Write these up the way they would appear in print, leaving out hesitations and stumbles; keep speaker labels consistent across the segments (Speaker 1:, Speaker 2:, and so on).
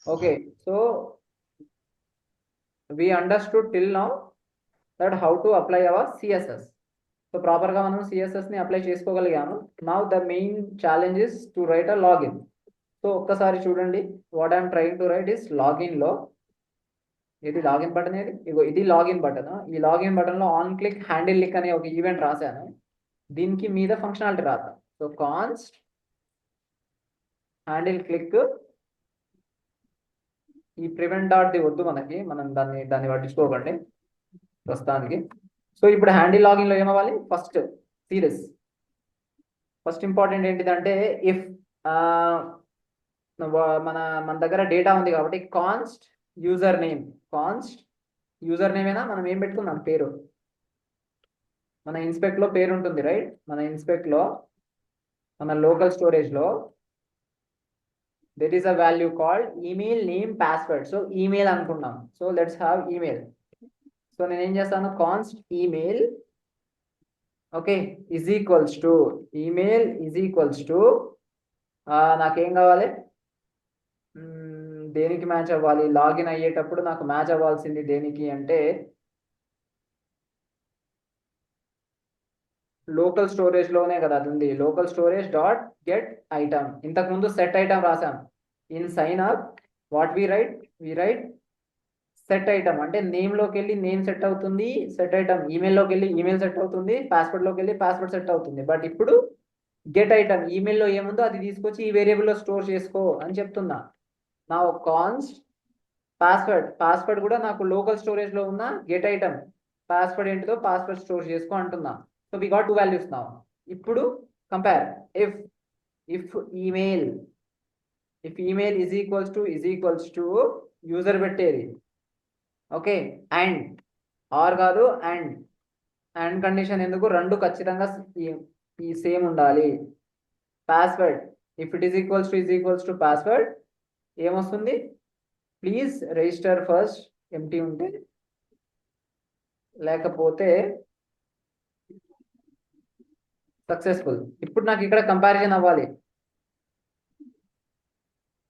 Speaker 1: Okay, so we understood till now that how to apply our CSS. So proper గా మనం CSS ని apply చేసుకోగలిగాము. Now the main challenge is to write a login. So ఒక్కసారి చూడండి, what I'm trying to write is login లో, ఇది login button, ఇది login button. ఈ లాగిన్ బటన్ లో ఆన్ క్లిక్ హ్యాండిల్ లిక్ అనే ఒక ఈవెంట్ రాశాను. దీనికి మీద ఫంక్షనాలిటీ రాద్దాం. So const handle click, e prevent dot ది వద్దు మనకి, మనం దాన్ని పట్టించుకోకండి ప్రస్తుతానికి. సో ఇప్పుడు హ్యాండిల్ లాగిన్ లో ఏమవ్వాలి, ఫస్ట్ సీరియస్, ఫస్ట్ ఇంపార్టెంట్ ఏంటిదంటే ఇఫ్ మన మన దగ్గర డేటా ఉంది కాబట్టి const user name, const user name అయినా మనం ఏం పెట్టుకుందాం, పేరు. మన ఇన్స్పెక్ట్ లో పేరు ఉంటుంది రైట్, మన ఇన్స్పెక్ట్ లో మన లోకల్ స్టోరేజ్ లో there is a value called email name password. So email అనుకున్నాం. So let's have email. So నేను ఏం చేస్తాను, const email, okay, is equals to email is equals to నాకేం కావాలి, దేనికి మ్యాచ్ అవ్వాలి, లాగిన్ అయ్యేటప్పుడు నాకు మ్యాచ్ అవ్వాల్సింది దేనికి అంటే లోకల్ స్టోరేజ్ లోనే కదా అది ఉంది. Local storage dot get item, ఇంతకుముందు సెట్ ఐటమ్ రాసాం. In sign up what we write set item, అంటే నేమ్ లోకి వెళ్ళి నేమ్ సెట్ అవుతుంది సెట్ ఐటమ్, ఈమెయిల్ లోకి వెళ్ళి ఈమెయిల్ సెట్ అవుతుంది, పాస్వర్డ్ లోకి వెళ్ళి పాస్వర్డ్ సెట్ అవుతుంది. బట్ ఇప్పుడు గెట్ ఐటమ్, ఈమెయిల్లో ఏముందో అది తీసుకొచ్చి ఈ వేరియబుల్ లో స్టోర్ చేసుకో అని చెప్తున్నా. నా కాన్స్ట్ పాస్వర్డ్ కూడా నాకు లోకల్ స్టోరేజ్ లో ఉన్న గెట్ ఐటమ్ పాస్వర్డ్ ఏంటిదో పాస్వర్డ్ స్టోర్ చేసుకో అంటున్నా. So we got 2 values now. ఇప్పుడు compare, if if email is equals to user పెట్టేది, ఓకే, అండ్ ఆర్ కాదు, అండ్ కండిషన్ ఎందుకు, రెండు ఖచ్చితంగా ఈ సేమ్ ఉండాలి. Password if it is equals to password ఏమొస్తుంది, ప్లీజ్ రిజిస్టర్ ఫస్ట్, ఎంటీ ఉంటే, లేకపోతే సక్సెస్ఫుల్. ఇప్పుడు నాకు ఇక్కడ కంపారిజన్ అవ్వాలి.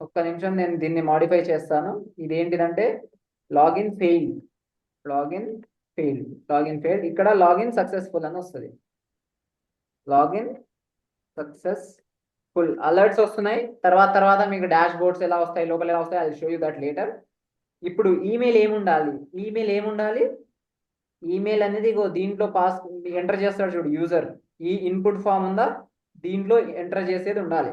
Speaker 1: ఒక్క నిమిషం, నేను దీన్ని మాడిఫై చేస్తాను. ఇదేంటిదంటే లాగిన్ ఫెయిల్, లాగిన్ ఫెయిల్, ఇక్కడ లాగిన్ సక్సెస్ఫుల్ అని వస్తుంది. లాగిన్ సక్సెస్ఫుల్ అలర్ట్స్ వస్తున్నాయి. తర్వాత మీకు డాష్ బోర్డ్స్ ఎలా వస్తాయి, లోపల ఎలా వస్తాయి, I show you that later. ఇప్పుడు ఈమెయిల్ ఏముండాలి, ఈమెయిల్ అనేది దీంట్లో ఎంటర్ చేస్తాడు చూడు యూజర్, ఈ ఇన్పుట్ ఫామ్ ఉందా, దీంట్లో ఎంటర్ చేసేది ఉండాలి.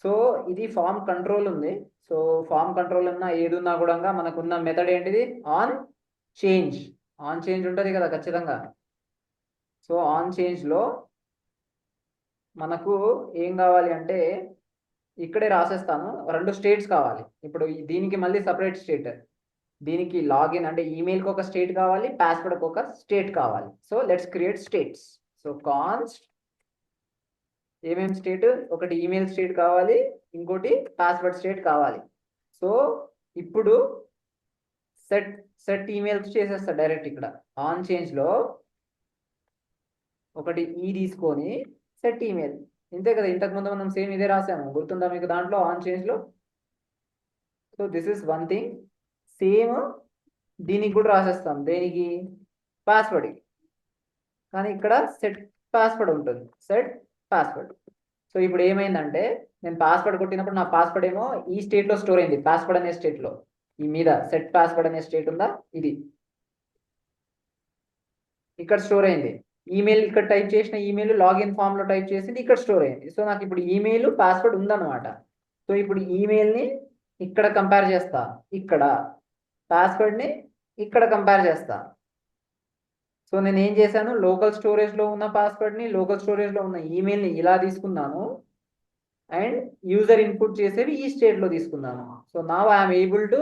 Speaker 1: సో ఇది ఫామ్ కంట్రోల్ ఉంది. సో ఫామ్ కంట్రోల్ ఉన్నా ఏది ఉన్నా కూడా మనకున్న మెథడ్ ఏంటిది, ఆన్ చేంజ్ ఉంటుంది కదా ఖచ్చితంగా. సో ఆన్ చేంజ్ లో మనకు ఏం కావాలి అంటే ఇక్కడే రాసేస్తాను, 2 స్టేట్స్ కావాలి. ఇప్పుడు దీనికి మళ్ళీ సపరేట్ స్టేట్, దీనికి లాగిన్ అంటే ఈమెయిల్కి ఒక స్టేట్ కావాలి, పాస్వర్డ్కి ఒక స్టేట్ కావాలి. So let's create states. So const ఏమేమి స్టేట్, ఒకటి ఈమెయిల్ స్టేట్ కావాలి, ఇంకోటి పాస్వర్డ్ స్టేట్ కావాలి. సో ఇప్పుడు సెట్ ఈమెయిల్స్ చేసేస్తా డైరెక్ట్. ఇక్కడ ఆన్ చేంజ్ లో ఒకటి తీసుకొని సెట్ ఈమెయిల్, ఇంతే కదా. ఇంతకుముందు మనం సేమ్ ఇదే రాసాము, గుర్తుందా మీకు దాంట్లో ఆన్ చేంజ్ లో. So this is one thing. Same దీనికి కూడా రాసేస్తాం, దేనికి, పాస్వర్డ్, కానీ ఇక్కడ సెట్ పాస్వర్డ్ ఉంటుంది, సెట్ పాస్వర్డ్. సో ఇప్పుడు ఏమైందంటే నేను పాస్వర్డ్ కొట్టినప్పుడు నా పాస్వర్డ్ ఏమో ఈ స్టేట్ లో స్టోర్ అయింది, పాస్వర్డ్ అనే స్టేట్ లో. ఈ మీద సెట్ పాస్వర్డ్ అనే స్టేట్ ఉందా, ఇది ఇక్కడ స్టోర్ అయింది. ఈమెయిల్ ఇక్కడ టైప్ చేసిన ఈమెయిల్ లాగిన్ ఫామ్ లో టైప్ చేసింది ఇక్కడ స్టోర్ అయింది. సో నాకు ఇప్పుడు ఈమెయిల్ పాస్వర్డ్ ఉందన్నమాట. సో ఇప్పుడు ఈమెయిల్ ని ఇక్కడ కంపేర్ చేస్తా, ఇక్కడ పాస్వర్డ్ ని ఇక్కడ కంపేర్ చేస్తా. సో నేను ఏం చేశాను, లోకల్ స్టోరేజ్ లో ఉన్న పాస్వర్డ్ ని, లోకల్ స్టోరేజ్ లో ఉన్న ఈమెయిల్ ని ఇలా తీసుకున్నాను, అండ్ యూజర్ ఇన్పుట్ చేసేవి ఈ స్టేట్ లో తీసుకున్నాను. So now I'm able to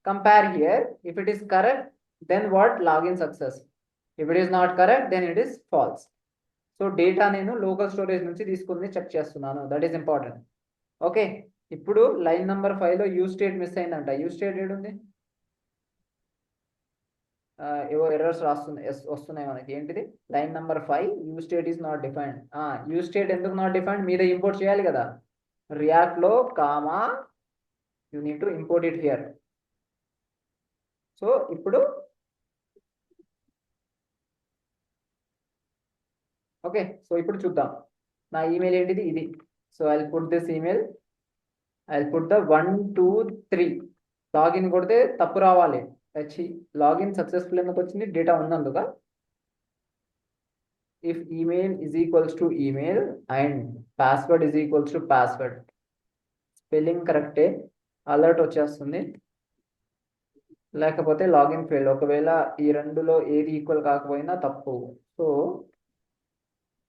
Speaker 1: compare here. If it is correct then what, login success. If it is not correct then it is false. So data నేను local storage నుంచి తీసుకుని check చేస్తున్నాను, that is important. Okay, ఇప్పుడు line number 5 లో use state మిస్ అయిందంట. Use state ఏడుంది, ఏవో ఎర్రర్స్ వస్తున్నాయి మనకి. ఏంటిది, line number 5 use state is not defined. Use state ఎందుకు నాట్ డిఫైన్డ్, మీద ఇంపోర్ట్ చేయాలి కదా రియాక్ట్ లో, comma you need to import it here. So ఇప్పుడు ఓకే, సో ఇప్పుడు చూద్దాం నా ఈమెయిల్ ఏంటిది ఇది. So I put this email, I put the 1 2 3. Login కొడితే తప్పు రావాలి. వచ్చి లాగిన్ సక్సెస్ఫుల్ ఎందుకు వచ్చింది? డేటా ఉన్నందుక. If email is equals to email and password is equals to password, spelling కరెక్టే, అలర్ట్ వచ్చేస్తుంది. లేకపోతే లాగిన్ ఫెయిల్. ఒకవేళ ఈ రెండులో ఏది ఈక్వల్ కాకపోయినా తప్పు. So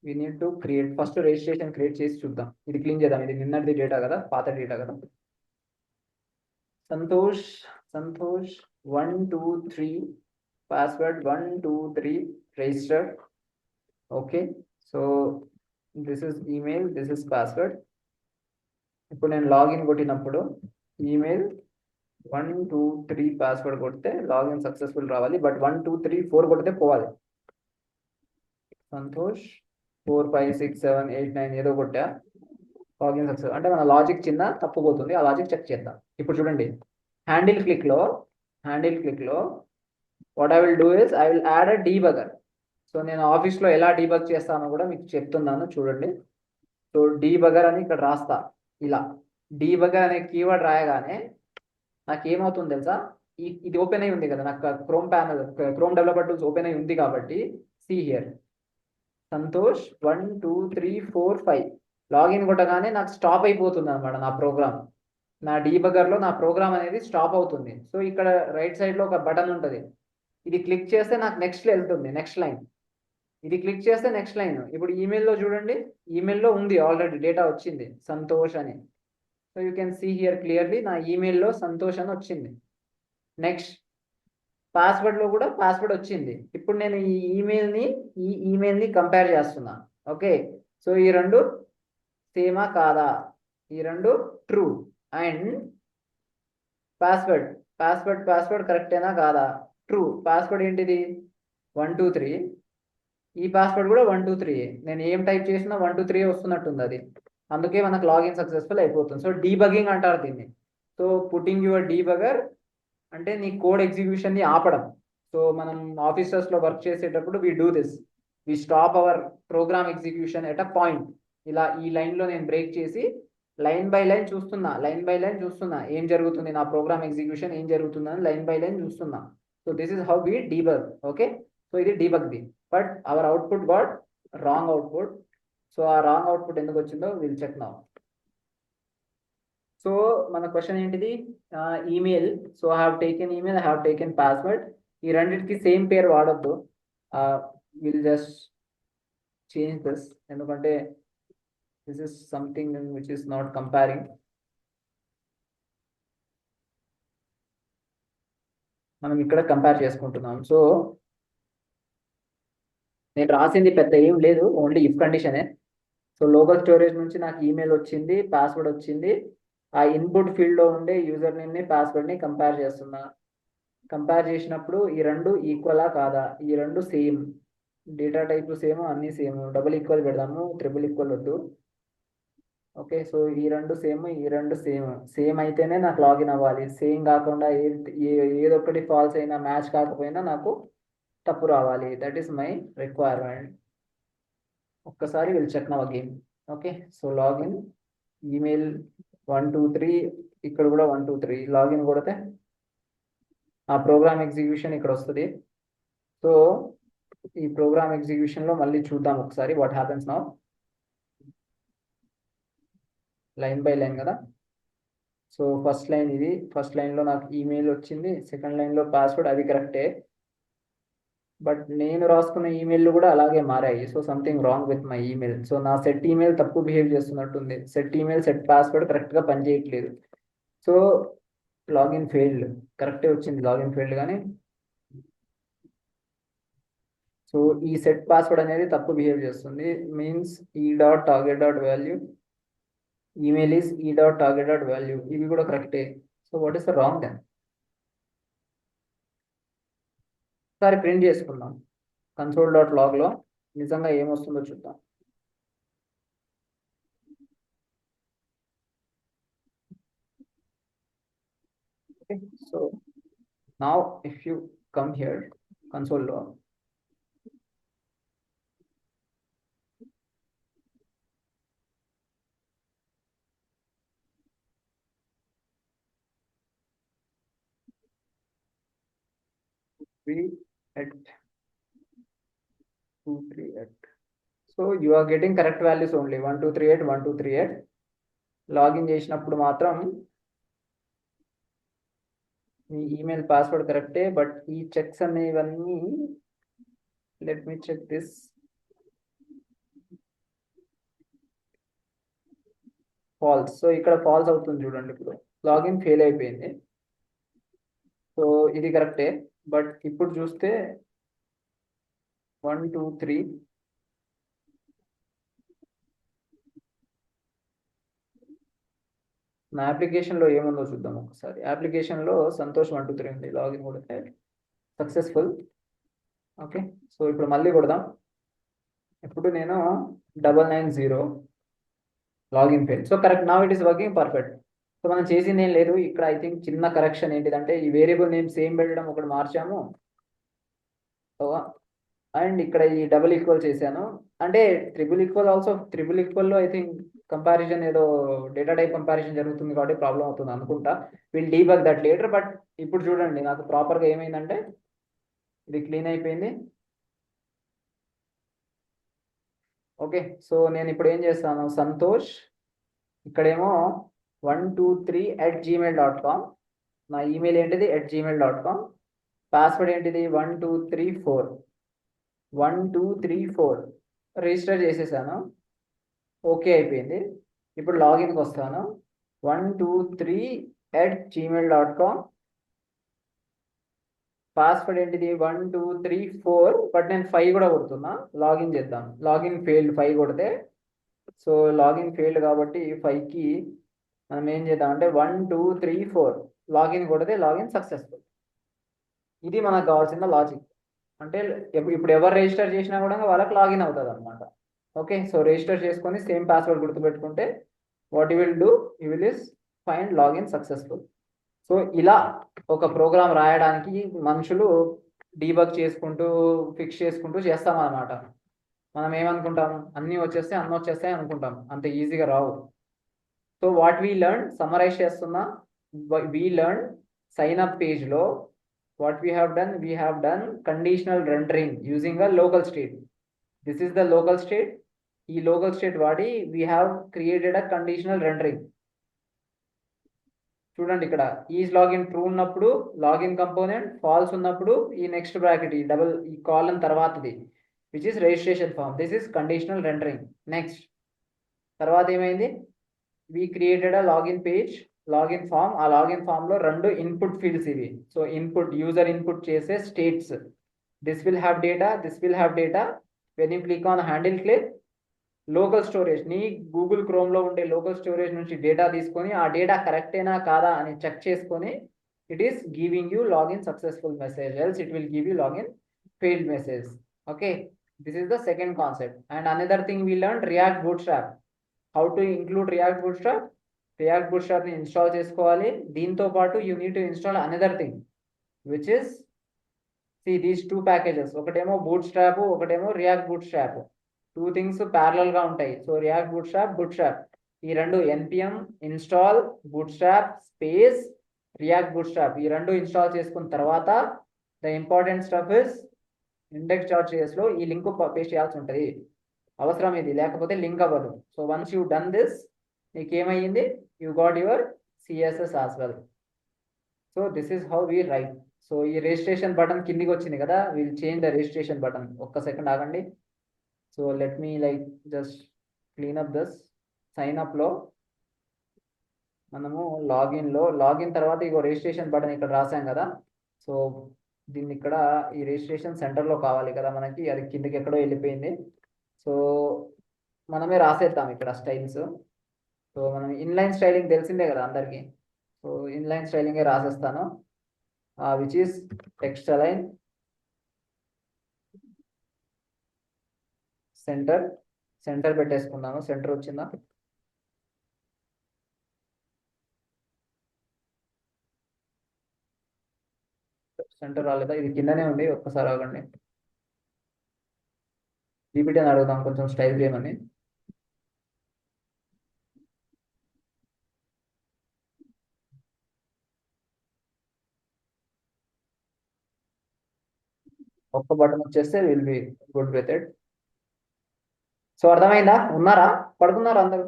Speaker 1: we need to create first registration create చేసి చూద్దాం. ఇది క్లీన్ చేద్దాం. ఇది నిన్నటి డేటా కదా, పాత డేటా కదా. Santosh 1 2 3 password 1 2 3 register. Okay, so this is email, this is password. ఇప్పుడు నేను లాగిన్ కొట్టినప్పుడు ఈమెయిల్ 1 2 3 పాస్వర్డ్ కొడితే లాగిన్ సక్సెస్ఫుల్ రావాలి. బట్ 1 2 3 4 కొడితే పోవాలి. సంతోష్ 4 5 6 7 8 9 ఏదో కొట్టా, లాగిన్ సక్సెస్. అంటే మన లాజిక్ చిన్న తప్పుపోతుంది. ఆ లాజిక్ చెక్ చేద్దాం. ఇప్పుడు చూడండి, హ్యాండిల్ క్లిక్ లో what I will do is I will add a debugger. So నేను ఆఫీస్లో ఎలా డీబగ్ చేస్తానో కూడా మీకు చెప్తున్నాను చూడండి. సో డీబగర్ అని ఇక్కడ రాస్తా. ఇలా డీబగర్ అనే కీవర్డ్ రాయగానే నాకు ఏమవుతుంది తెలుసా? ఇది ఓపెన్ అయి ఉంది కదా, నాకు క్రోమ్ డెవలపర్ టూల్స్ ఓపెన్ అయి ఉంది కాబట్టి సీ హియర్ సంతోష్ 1 2 3 4 5 లాగిన్ కొట్టగానే నాకు స్టాప్ అయిపోతుంది అనమాట నా ప్రోగ్రామ్. నా డీబగర్లో నా ప్రోగ్రామ్ అనేది స్టాప్ అవుతుంది. సో ఇక్కడ రైట్ సైడ్లో ఒక బటన్ ఉంటుంది. ఇది క్లిక్ చేస్తే నాకు నెక్స్ట్ వెళ్తుంది, నెక్స్ట్ లైన్. ఇది క్లిక్ చేస్తే నెక్స్ట్ లైన్. ఇప్పుడు ఈమెయిల్లో చూడండి, ఈమెయిల్లో ఉంది ఆల్రెడీ డేటా వచ్చింది సంతోష్ అని. So you can see here clearly నా ఈమెయిల్లో సంతోష్ అని వచ్చింది. నెక్స్ట్ పాస్వర్డ్లో కూడా పాస్వర్డ్ వచ్చింది. ఇప్పుడు నేను ఈ ఈమెయిల్ని కంపేర్ చేస్తున్నా. ఓకే, సో ఈ రెండు సేమా కాదా? ఈ రెండు ట్రూ. అండ్ పాస్వర్డ్ కరెక్టేనా కాదా? ట్రూ. పాస్వర్డ్ ఏంటిది? 1 2 3. ఈ పాస్వర్డ్ కూడా 1 2 3. నేను ఏం టైప్ చేసినా 1 2 3 వస్తున్నట్టుంది అది. అందుకే మనకు లాగిన్ సక్సెస్ఫుల్ అయిపోతుంది. సో డీబగింగ్ అంటారు దీన్ని. సో పుట్టింగ్ యువర్ డీబగర్ అంటే నీ కోడ్ ఎగ్జిక్యూషన్ని ఆపడం. సో మనం ఆఫీసర్స్లో వర్క్ చేసేటప్పుడు we do this, we stop our program execution at a point. ఇలా ఈ లైన్లో నేను బ్రేక్ చేసి లైన్ బై లైన్ చూస్తున్నా ఏం జరుగుతుంది, నా ప్రోగ్రామ్ ఎగ్జిక్యూషన్ ఏం జరుగుతుందని లైన్ బై లైన్ చూస్తున్నా. So this is how we debug. Okay, so ఇది డీబగ్ది. But our output got wrong output. So ఆ రాంగ్ అవుట్పుట్ ఎందుకు వచ్చిందో విల్ చెక్ నౌ. సో మన క్వశ్చన్ ఏంటిది? Email. So I have taken email, I have taken password. ఈ రెండింటికి same పేరు వాడొద్దు. విల్ జస్ట్ చేంజ్ దిస్, ఎందుకంటే this is something which is not comparing. మనం ఇక్కడ కంపేర్ చేసుకుంటున్నాం. సో నేను రాసింది పెద్ద ఏం లేదు, ఓన్లీ ఇఫ్ కండిషనే. సో లోకల్ స్టోరేజ్ నుంచి నాకు ఈమెయిల్ వచ్చింది, పాస్వర్డ్ వచ్చింది. ఆ ఇన్పుట్ ఫీల్డ్లో ఉండే యూజర్ నేమ్ని పాస్వర్డ్ని కంపేర్ చేస్తున్నా. కంపేర్ చేసినప్పుడు ఈ రెండు ఈక్వలా కాదా? ఈ రెండు సేమ్, డేటా టైప్ సేమ్, అన్నీ సేమ్. డబుల్ ఈక్వల్ పెడదాము, ట్రిపుల్ ఈక్వల్ వద్దు. ఓకే, సో ఈ రెండు సేమ్ అయితేనే నాకు లాగిన్ అవ్వాలి. సేమ్ కాకుండా ఏదొకటి ఫాల్స్ అయినా మ్యాచ్ కాకపోయినా నాకు తప్పు రావాలి. That is my requirement. ఒక్కసారి will check now again. Okay, so login email 1 2 3, ఇక్కడ కూడా 1 2 3 లాగిన్ కొడితే ఆ ప్రోగ్రామ్ ఎగ్జిక్యూషన్ ఇక్కడ వస్తుంది. సో ఈ ప్రోగ్రామ్ ఎగ్జిక్యూషన్లో మళ్ళీ చూద్దాం ఒకసారి what happens now. Line by line కదా. సో ఫస్ట్ లైన్ ఇది, ఫస్ట్ లైన్లో నాకు ఈమెయిల్ వచ్చింది, సెకండ్ లైన్లో పాస్వర్డ్, అది కరెక్టే. బట్ నేను రాసుకున్న ఈమెయిల్ కూడా అలాగే మారాయి. So something wrong with my email. So నా సెట్ ఈమెయిల్ తప్పు బిహేవ్ చేస్తున్నట్టుంది. సెట్ ఈమెయిల్, సెట్ పాస్వర్డ్ కరెక్ట్గా పనిచేయట్లేదు. So login failed. కరెక్టే వచ్చింది లాగిన్ ఫెయిల్డ్, కానీ సో ఈ సెట్ పాస్వర్డ్ అనేది తప్పు బిహేవ్ చేస్తుంది. Means e.target.value, email is e.target.value. ఇవి కూడా కరెక్టే. So what is the wrong then? ఒకసారి ప్రింట్ చేసుకుందాం console.logలో నిజంగా ఏమొస్తుందో చూద్దాం. Okay, so now if you come here, console log, we at 238. So you are getting correct values only 1238, 1238. Login చేసినప్పుడు మాత్రం మీ ఈమెయిల్ పాస్వర్డ్ కరెక్టే, బట్ ఈ చెక్స్ అనేవన్నీ let me check this. False. So ఇక్కడ ఫాల్స్ అవుతుంది చూడండి, ఇప్పుడు లాగిన్ ఫెయిల్ అయిపోయింది. సో ఇది కరెక్టే, బట్ ఇప్పుడు చూస్తే 1 2 3 నా అప్లికేషన్లో ఏముందో చూద్దాం ఒకసారి. అప్లికేషన్లో సంతోష్ 1 2 3 ఉంది, లాగిన్ కొడితే సక్సెస్ఫుల్. ఓకే, సో ఇప్పుడు మళ్ళీ కొడదాం. ఇప్పుడు నేను 990 login fail. So correct, now it is working perfect. So మనం చేసింది ఏం లేదు ఇక్కడ. ఐ థింక్ చిన్న కరెక్షన్ ఏంటిదంటే ఈ వేరియబుల్ నేమ్ సేమ్ పెట్టడం ఒకటి మార్చాము, అండ్ ఇక్కడ ఈ డబుల్ ఈక్వల్ చేశాను. అంటే ట్రిపుల్ ఈక్వల్ ఆల్సో, ట్రిపుల్ ఈక్వల్లో ఐ థింక్ కంపారిజన్ ఏదో డేటా టైప్ కంపారిజన్ జరుగుతుంది కాబట్టి ప్రాబ్లం అవుతుంది అనుకుంటా. Will debug that later. But ఇప్పుడు చూడండి నాకు ప్రాపర్గా ఏమైందంటే ఇది క్లీన్ అయిపోయింది. ఓకే, సో నేను ఇప్పుడు ఏం చేస్తాను, సంతోష్ ఇక్కడేమో 123@gmail.com, నా ఈమెయిల్ ఏంటిది @gmail.com, పాస్వర్డ్ ఏంటిది 1234 రిజిస్టర్ చేసేసాను. ఓకే అయిపోయింది. ఇప్పుడు లాగిన్కి వస్తాను. 123@gmail.com, పాస్వర్డ్ ఏంటిది 1234, బట్ నేను 5 కూడా కొడుతున్నా. లాగిన్ చేద్దాం. లాగిన్ ఫెయిల్డ్ 5 కొడితే, సో లాగిన్ ఫెయిల్డ్ కాబట్టి 5కి మనం ఏం చేద్దాం అంటే 1234 లాగిన్ కొడితే లాగిన్ సక్సెస్ఫుల్. ఇది మనకు కావాల్సిన లాజిక్. అంటే ఇప్పుడు ఎవరు రిజిస్టర్ చేసినా కూడా వాళ్ళకి లాగిన్ అవుతుంది అనమాట. ఓకే, సో రిజిస్టర్ చేసుకొని సేమ్ పాస్వర్డ్ గుర్తుపెట్టుకుంటే what you will do, you will is find login successful. So ఇలా ఒక ప్రోగ్రామ్ రాయడానికి మనుషులు డీబగ్ చేసుకుంటూ ఫిక్స్ చేసుకుంటూ చేస్తామన్నమాట. మనం ఏమనుకుంటాం, అన్నీ వచ్చేస్తాయి అనుకుంటాం, అంత ఈజీగా రావు. So what we learn, summarize చేస్తున్నా. వీ లెర్న్ సైన్ అప్ పేజ్లో what we have done conditional rendering using a local state. This is the local state. ఈ local state వాడి we have created a conditional rendering. చూడండి ఇక్కడ is login true ఉన్నప్పుడు login component, false ఉన్నప్పుడు ఈ next bracket ఈ double ఈ column తర్వాతది which is registration form. This is conditional rendering. Next తర్వాత ఏమైంది, we created a login page, login form. ఆ లాగిన్ ఫామ్ లో 2 ఇన్పుట్ ఫీల్డ్స్ ఇవి. సో ఇన్పుట్ యూజర్ ఇన్పుట్ చేసే states, this will have data, this will have data. When you click on handle click, local storage నీ Google chrome లో ఉండే local storage నుంచి data తీసుకొని ఆ డేటా కరెక్టేనా కాదా అని చెక్ చేసుకొని it is giving you login successful message, else it will give you login failed message. Okay, this is the second concept. And another thing we learn react bootstrap. How to include react bootstrap. React bootstrap ని install చేసుకోవాలి. దీంతో పాటు you need to install another thing which is see these 2 packages. ఒకటేమో bootstrap, ఒకటేమో react bootstrap. 2 things parallel గా ఉంటాయి. So react bootstrap ఈ రెండు npm install bootstrap space react bootstrap ఈ రెండు ఇన్స్టాల్ చేసుకున్న తర్వాత the important stuff is index.js లో ఈ లింక్ పేస్ట్ చేయాల్సి ఉంటుంది. అవసరం ఇది, లేకపోతే లింక్ అవ్వదు. So once you done this, నీకేమైంది, you got your CSS as well. So this is how we write. So ఈ రిజిస్ట్రేషన్ బటన్ కిందికి వచ్చింది కదా, will change the registration button. ఒక్క సెకండ్ ఆగండి. So let me like just clean up this. Sign up లో మనము login తర్వాత ఇగో registration button ఇక్కడ రాసాం కదా. సో దీన్ని ఇక్కడ ఈ రిజిస్ట్రేషన్ సెంటర్లో కావాలి కదా మనకి, అది కిందకి ఎక్కడో వెళ్ళిపోయింది. సో మనమే రాసేద్దాం ఇక్కడ స్టైల్స్. సో మనం ఇన్లైన్ స్టైలింగ్ తెలిసిందే కదా అందరికి. సో ఇన్లైన్ స్టైలింగే రాసేస్తాను, which is text align center పెట్టేసుకున్నాను. సెంటర్ వచ్చిందా, సెంటర్ రాలేదా? ఇది కిందనే ఉంది, ఒక్కసారి ఆగండి. పీపీటీ అని అడుగుదాం కొంచెం స్టైల్ చేయమని. ఒక్క బటన్ వచ్చేస్తే will be good with it. So అర్థమైందా? ఉన్నారా? పడుకున్నారా అందరు?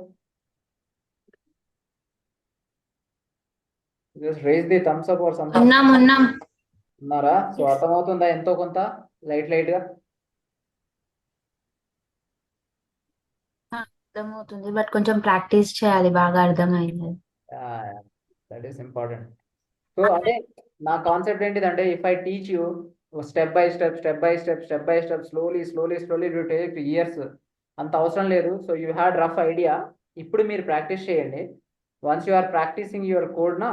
Speaker 1: Just raise the thumbs up or something.
Speaker 2: ఉన్నాం.
Speaker 1: ఉన్నారా? సో అర్థమవుతుందా ఎంతో కొంత, లైట్ గా?
Speaker 2: అర్థమవుతుంది, బట్ కొంచెం ప్రాక్టీస్ చేయాలి, బాగా అర్థమైంది.
Speaker 1: That is important. సో అదే నా కాన్సెప్ట్ ఏంటిదంటే, if I teach you step by step slowly you take years, అంత అవసరం లేదు. So you had rough idea. ఇప్పుడు మీరు ప్రాక్టీస్ చేయండి. Once you are practicing your code నా,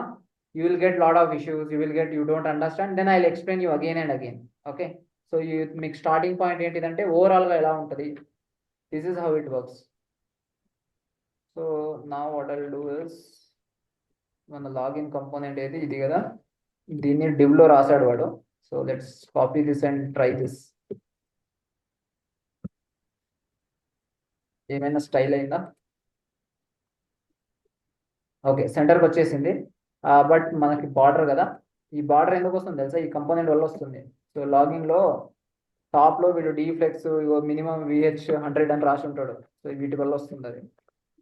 Speaker 1: you will get lot of issues, you don't understand, then I will explain you again and again. Okay. So మీకు starting point ఏంటిదంటే ఓవరాల్గా ఎలా ఉంటుంది, this is how it works. So నా what I will do is, మన login component ఏది ఇది కదా, దీన్ని div లో రాశాడు వాడు. So let's copy this and try this. ఏమైనా స్టైల్ అయిందా? ఓకే, సెంటర్కి వచ్చేసింది. బట్ మనకి బార్డర్ కదా, ఈ బార్డర్ ఎందుకు వస్తుంది తెలుసా? ఈ కంపోనెంట్ వల్ల వస్తుంది. సో లాగిన్లో టాప్లో వీడు డీఫ్లెక్స్ మినిమం విహెచ్ 100 అని రాసి ఉంటాడు. సో వీటి వల్ల వస్తుంది అది.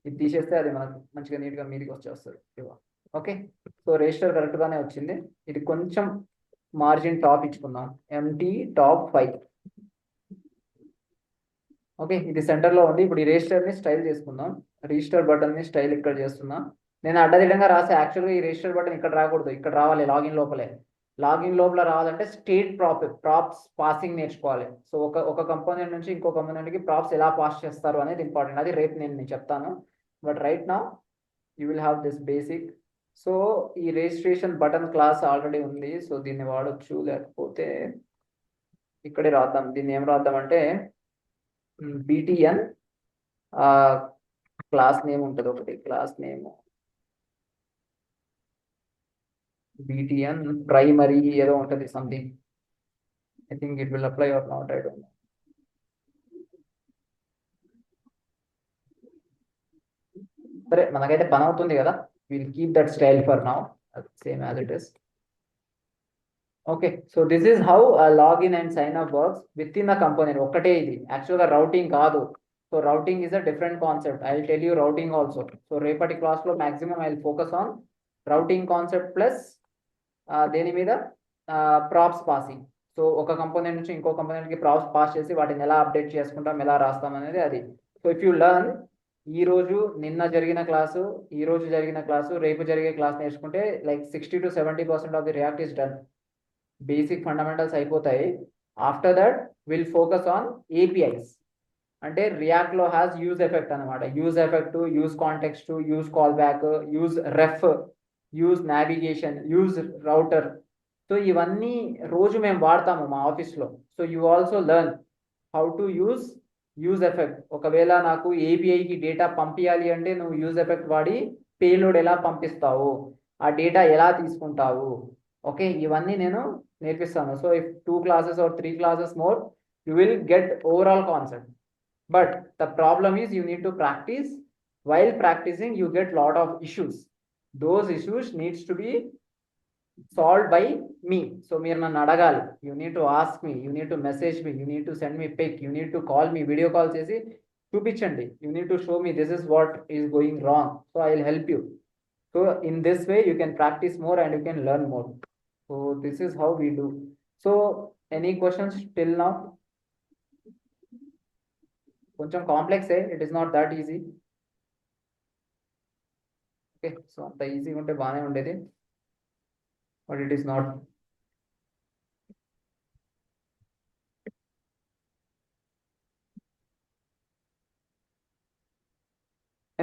Speaker 1: ఇది తీసేస్తే అది మనకు మంచిగా నీట్గా మీదికి వచ్చేస్తుంది. ఓకే. సో రిజిస్టర్ కరెక్ట్గానే వచ్చింది. ఇది కొంచెం మార్జిన్ టాప్ ఇచ్చుకుందాం, ఎంటీ టాప్ 5. ఓకే, ఇది సెంటర్లో ఉంది. ఇప్పుడు ఈ రిజిస్టర్ని స్టైల్ చేసుకుందాం. రిజిస్టర్ బటన్ని స్టైల్ ఇక్కడ చేస్తున్నా. నేను అడ్డదిడ్డంగా రాసే, యాక్చువల్గా ఈ రిజిస్టర్ బటన్ ఇక్కడ రాకూడదు, ఇక్కడ రావాలి లాగిన్ లోపలే. లాగిన్ లోపల రావాలంటే స్టేట్ ప్రాప్స్ పాసింగ్ నేర్చుకోవాలి. సో ఒక కంపోనెంట్ నుంచి ఇంకో కంపోనెంట్కి ప్రాప్స్ ఎలా పాస్ చేస్తారు అనేది ఇంపార్టెంట్. అది రేపు నేను చెప్తాను. But right now you will have this basic. So ఈ రిజిస్ట్రేషన్ బటన్ క్లాస్ ఆల్రెడీ ఉంది, సో దీన్ని వాడచ్చు. లేకపోతే ఇక్కడే రాద్దాం. దీన్ని ఏం రాద్దాం అంటే btn క్లాస్ నేమ్ ఉంటుంది ఒకటి, క్లాస్ నేమ్ btn ప్రైమరీ ఏదో ఉంటుంది something. I think it will apply or not, I don't know. సరే, మనకైతే పని అవుతుంది కదా, will keep that style for now, same as it is. Okay. So this is how login and sign up works with in the component. ఒక్కటే ఇది, యాక్చువల్గా routing కాదు. So routing is a different concept. I will tell you routing also. So రేపటి క్లాస్లో maximum I will focus on routing concept plus దేని మీద, props passing. So ఒక component నుంచి ఇంకో కంపోనెంట్కి ప్రాప్స్ పాస్ చేసి వాటిని ఎలా అప్డేట్ చేసుకుంటాం, ఎలా రాస్తాం అనేది అది. సో ఇఫ్ యూ లర్న్ ఈ రోజు నిన్న జరిగిన క్లాసు, ఈ రోజు జరిగిన క్లాసు, రేపు జరిగే క్లాస్ నేర్చుకుంటే like 60 to 70% of the react is done. Basic fundamentals అయిపోతాయి. After that will focus on APIs. అంటే రియాక్ట్ లో హ్యాస్ యూజ్ ఎఫెక్ట్ అనమాట. Use effect, use context, use callback, use ref, use navigation, use router. So ఇవన్నీ రోజు మేము వాడతాము మా ఆఫీస్లో. So you also learn how to use effect. ఒకవేళ నాకు ఏపీఐకి డేటా పంపించాలి అంటే నువ్వు యూజ్ ఎఫెక్ట్ వాడి పేలోడ్ ఎలా పంపిస్తావు, ఆ డేటా ఎలా తీసుకుంటావు. ఓకే, ఇవన్నీ నేను నేర్పిస్తాను. So if 2 classes or 3 classes more, you will get overall concept. But the problem is you need to practice. While practicing, you get lot of issues. Those issues needs to be solved by me. So మీరు నన్ను అడగాలి. You need to ask me, you need to message me, you need to send me pic, you need to call me, video call చేసి చూపించండి. You need to show me this is what is going wrong. So I will help you. So in this way you can practice more and you can learn more. So this is how we do. So any questions till now? కొంచెం కాంప్లెక్సే, it is not that easy. Okay, so అంత ఈజీగా ఉంటే బాగానే ఉండేది, but it is not.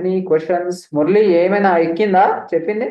Speaker 1: Any questions? Murali ఏమైనా ఎక్కిందా చెప్పింది?